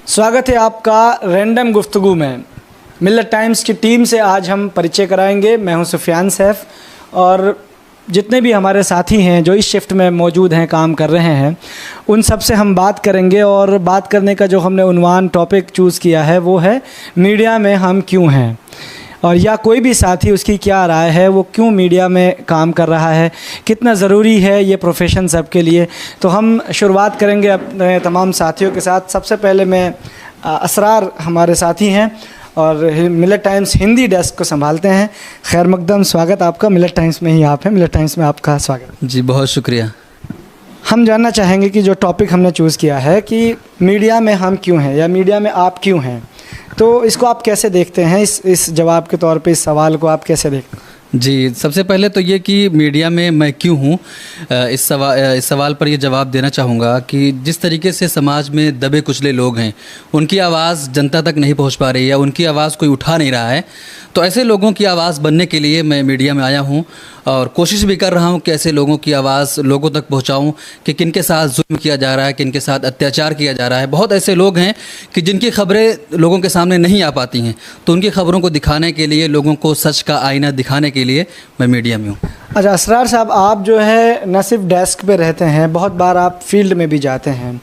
स्वागत है आपका रैंडम गुफ्तगू में। मिल्लत टाइम्स की टीम से आज हम परिचय कराएंगे। मैं हूं सुफियान सैफ और जितने भी हमारे साथी हैं जो इस शिफ्ट में मौजूद हैं, काम कर रहे हैं, उन सब से हम बात करेंगे। और बात करने का जो हमने उन्वान टॉपिक चूज़ किया है वो है मीडिया में हम क्यों हैं, और या कोई भी साथी उसकी क्या राय है, वो क्यों मीडिया में काम कर रहा है, कितना ज़रूरी है ये प्रोफेशन सबके लिए। तो हम शुरुआत करेंगे अपने तमाम साथियों के साथ। सबसे पहले मैं असरार हमारे साथी हैं और मिल्लत टाइम्स हिंदी डेस्क को संभालते हैं। खैर मकदम, स्वागत आपका। मिल्लत टाइम्स में ही आप हैं, मिल्लत टाइम्स में आपका स्वागत। जी बहुत शुक्रिया। हम जानना चाहेंगे कि जो टॉपिक हमने चूज़ किया है कि मीडिया में हम क्यों हैं या मीडिया में आप क्यों हैं, तो इसको आप कैसे देखते हैं? इस जवाब के तौर पे इस सवाल को आप कैसे देखते हैं? जी, सबसे पहले तो ये कि मीडिया में मैं क्यों हूँ, इस सवाल पर ये जवाब देना चाहूँगा कि जिस तरीके से समाज में दबे कुचले लोग हैं, उनकी आवाज़ जनता तक नहीं पहुँच पा रही है, उनकी आवाज़ कोई उठा नहीं रहा है, तो ऐसे लोगों की आवाज़ बनने के लिए मैं मीडिया में आया हूँ और कोशिश भी कर रहा हूँ कि ऐसे लोगों की आवाज़ लोगों तक पहुँचाऊँ कि किन के साथ जुल्म किया जा रहा है, किन के साथ अत्याचार किया जा रहा है। बहुत ऐसे लोग हैं कि जिनकी खबरें लोगों के सामने नहीं आ पाती हैं, तो उनकी खबरों को दिखाने के लिए, लोगों को सच का आईना दिखाने के लिए मैं मीडिया में हूँ। अच्छा असरार साहब, आप जो है न सिर्फ डेस्क पे रहते हैं, बहुत बार आप फील्ड में भी जाते हैं।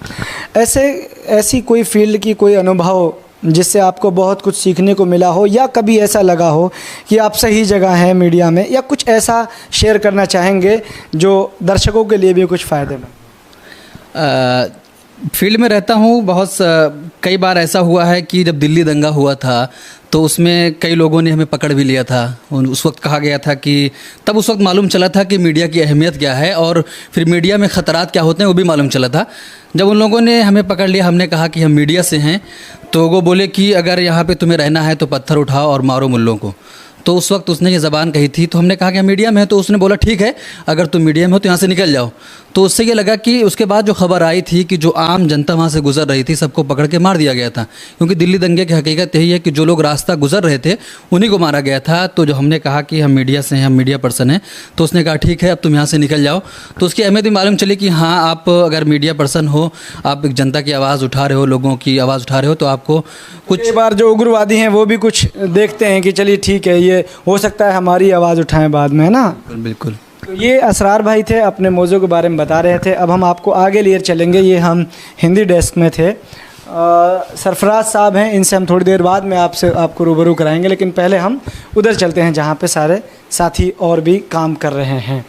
ऐसी कोई फील्ड की कोई अनुभव जिससे आपको बहुत कुछ सीखने को मिला हो, या कभी ऐसा लगा हो कि आप सही जगह हैं मीडिया में, या कुछ ऐसा शेयर करना चाहेंगे जो दर्शकों के लिए भी कुछ फ़ायदे में? फील्ड में रहता हूँ। कई बार ऐसा हुआ है कि जब दिल्ली दंगा हुआ था तो उसमें कई लोगों ने हमें पकड़ भी लिया था। उस वक्त कहा गया था कि तब उस वक्त मालूम चला था कि मीडिया की अहमियत क्या है और फिर मीडिया में ख़तरात क्या होते हैं वो भी मालूम चला था। जब उन लोगों ने हमें पकड़ लिया, हमने कहा कि हम मीडिया से हैं, तो वो बोले कि अगर यहाँ पे तुम्हें रहना है तो पत्थर उठाओ और मारो मुल्लों को। तो उस वक्त उसने ये ज़बान कही थी, तो हमने कहा कि हम मीडिया में हैं, तो उसने बोला ठीक है, अगर तुम मीडिया में हो तो यहाँ से निकल जाओ। तो उससे ये लगा कि उसके बाद जो खबर आई थी कि जो आम जनता वहाँ से गुजर रही थी, सबको पकड़ के मार दिया गया था, क्योंकि दिल्ली दंगे की हकीकत यही है कि जो लोग रास्ता गुजर रहे थे उन्हीं को मारा गया था। तो जो हमने कहा कि हम मीडिया से हैं, हम मीडिया पर्सन हैं, तो उसने कहा ठीक है, अब तुम यहाँ से निकल जाओ। तो उसकी अहमियत भी मालूम चली कि हाँ, आप अगर मीडिया पर्सन हो, आप एक जनता की आवाज़ उठा रहे हो, लोगों की आवाज़ उठा रहे हो, तो आपको कुछ। कई बार जो उग्रवादी हैं वो भी कुछ देखते हैं कि चलिए ठीक है, ये हो सकता है हमारी आवाज़ उठाएं बाद में, है ना? बिल्कुल। तो ये असरार भाई थे, अपने मौजू के बारे में बता रहे थे। अब हम आपको आगे लिए चलेंगे। ये हम हिंदी डेस्क में थे। सरफराज साहब हैं, इनसे हम थोड़ी देर बाद में आपको रूबरू कराएंगे, लेकिन पहले हम उधर चलते हैं जहाँ पे सारे साथी और भी काम कर रहे हैं।